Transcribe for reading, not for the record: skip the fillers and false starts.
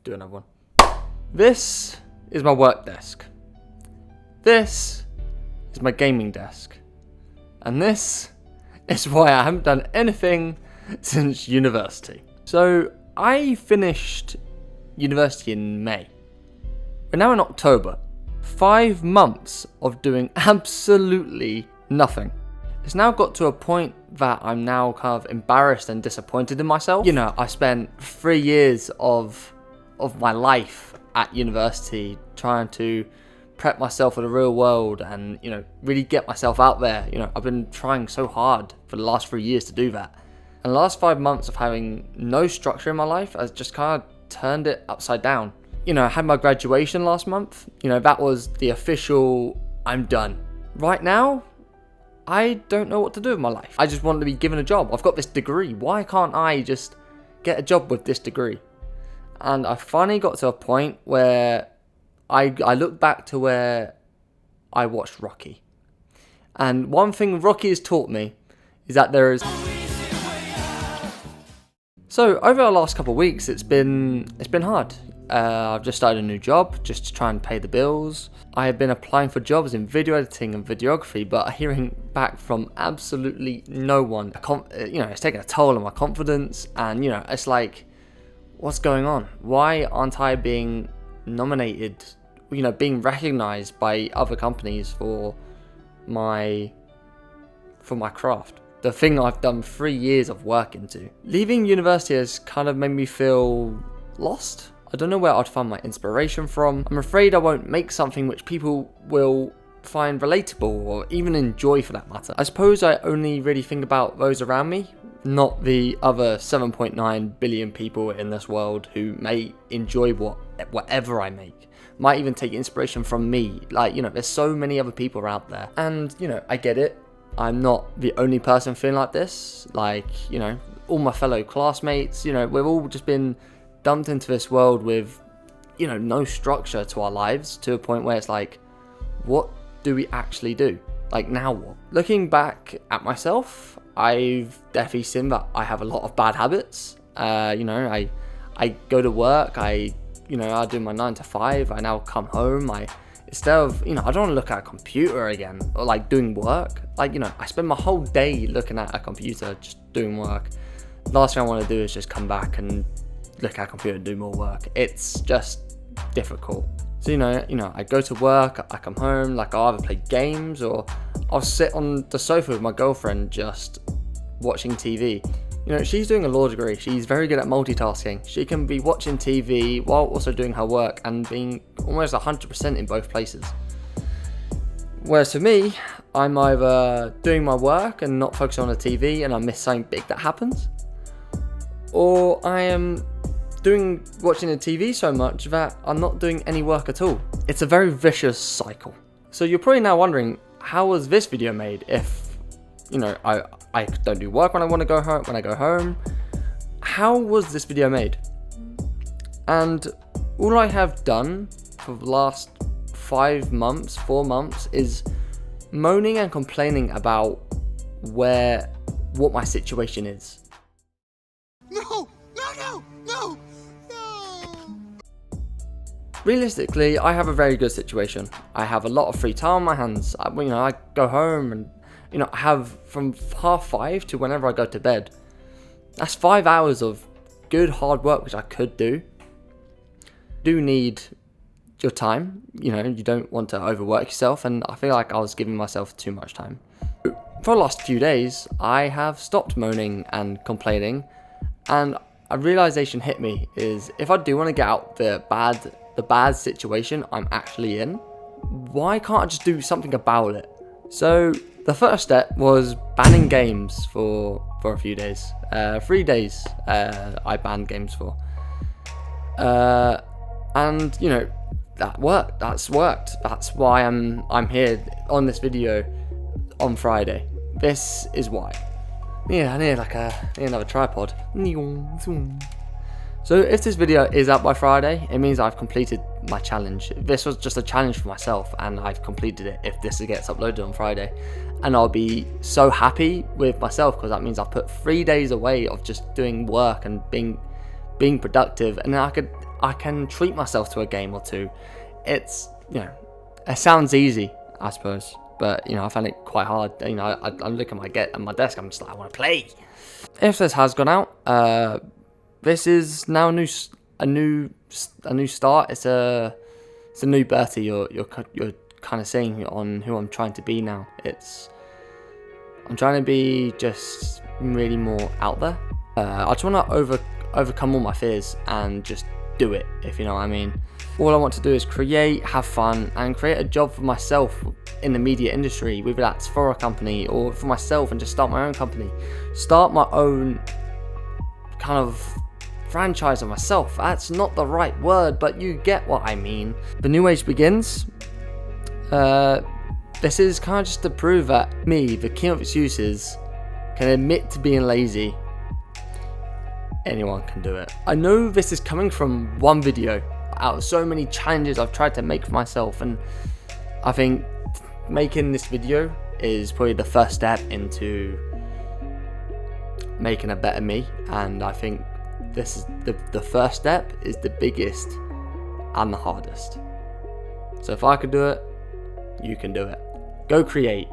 do another one. This is my work desk. This is my gaming desk. And this is why I haven't done anything since university. So I finished university in May. We're now in October. 5 months of doing absolutely nothing. It's now got to a point that I'm now kind of embarrassed and disappointed in myself. You know, I spent 3 years of my life at university trying to prep myself for the real world and, you know, really get myself out there. You know, I've been trying so hard for the last 3 years to do that. And the last 5 months of having no structure in my life has just kind of turned it upside down. You know, I had my graduation last month. You know, that was the official, I'm done. Right now, I don't know what to do with my life. I just want to be given a job. I've got this degree. Why can't I just get a job with this degree? And I finally got to a point where I look back to where I watched Rocky. And one thing Rocky has taught me is that there is... So over the last couple of weeks, it's been hard. I've just started a new job just to try and pay the bills. I have been applying for jobs in video editing and videography, but hearing back from absolutely no one. You know, it's taken a toll on my confidence, and you know, it's like, what's going on? Why aren't I being nominated? You know, being recognized by other companies for my craft. The thing I've done 3 years of work into. Leaving university has kind of made me feel lost. I don't know where I'd find my inspiration from. I'm afraid I won't make something which people will find relatable or even enjoy for that matter. I suppose I only really think about those around me, not the other 7.9 billion people in this world who may enjoy whatever I make. Might even take inspiration from me. Like, you know, there's so many other people out there. And, you know, I get it. I'm not the only person feeling like this. Like, you know, all my fellow classmates, you know, we've all just been dumped into this world with, you know, no structure to our lives, to a point where it's like, what do we actually do? Like, now what? Looking back at myself, I've definitely seen that I have a lot of bad habits. You know, I go to work, I do my 9 to 5, I now come home, instead of, you know, I don't want to look at a computer again, or like doing work. Like, you know, I spend my whole day looking at a computer, just doing work. Last thing I want to do is just come back and look at a computer and do more work. It's just difficult. So, you know, I go to work, I come home, like I'll either play games or I'll sit on the sofa with my girlfriend just watching TV. You know, she's doing a law degree. She's very good at multitasking. She can be watching TV while also doing her work and being almost 100% in both places. Whereas for me, I'm either doing my work and not focusing on the TV and I miss something big that happens, or I am watching the TV so much that I'm not doing any work at all. It's a very vicious cycle. So you're probably now wondering, how was this video made if, you know, I don't do work when I want to go home, when I go home? How was this video made? And all I have done for the last 4 months is moaning and complaining about what my situation is. No! Realistically, I have a very good situation. I have a lot of free time on my hands. I go home and, you know, I have from 5:30 to whenever I go to bed. That's 5 hours of good hard work, which I could do. Do need your time. You know, you don't want to overwork yourself, and I feel like I was giving myself too much time. For the last few days, I have stopped moaning and complaining, and a realization hit me is, if I do want to get out the bad situation I'm actually in, why can't I just do something about it? So the first step was banning games for a few days. 3 days I banned games for. And you know, that worked. That's worked. That's why I'm here on this video on Friday. This is why. Yeah, I need another tripod. So if this video is out by Friday, it means I've completed my challenge. This was just a challenge for myself, and I've completed it if this gets uploaded on Friday. And I'll be so happy with myself, because that means I've put 3 days away of just doing work and being productive, and then I can treat myself to a game or two. It's, it sounds easy, I suppose, but I find it quite hard. I look at my desk, I'm just like, I want to play. If this has gone out, this is now a new start. It's a new Bertie. You're kind of seeing on who I'm trying to be now. I'm trying to be just really more out there. I just want to overcome all my fears and just do it, if you know what I mean. All I want to do is create, have fun, and create a job for myself in the media industry, whether that's for a company or for myself, and just start my own company. Start my own kind of franchise of myself. That's not the right word, but you get what I mean. The new age begins. This is kind of just to prove that me, the king of excuses, can admit to being lazy. Anyone can do it. I know this is coming from one video out of so many challenges I've tried to make for myself, and I think making this video is probably the first step into making a better me, and I think this is the first step is the biggest and the hardest. So if I could do it, you can do it. Go create.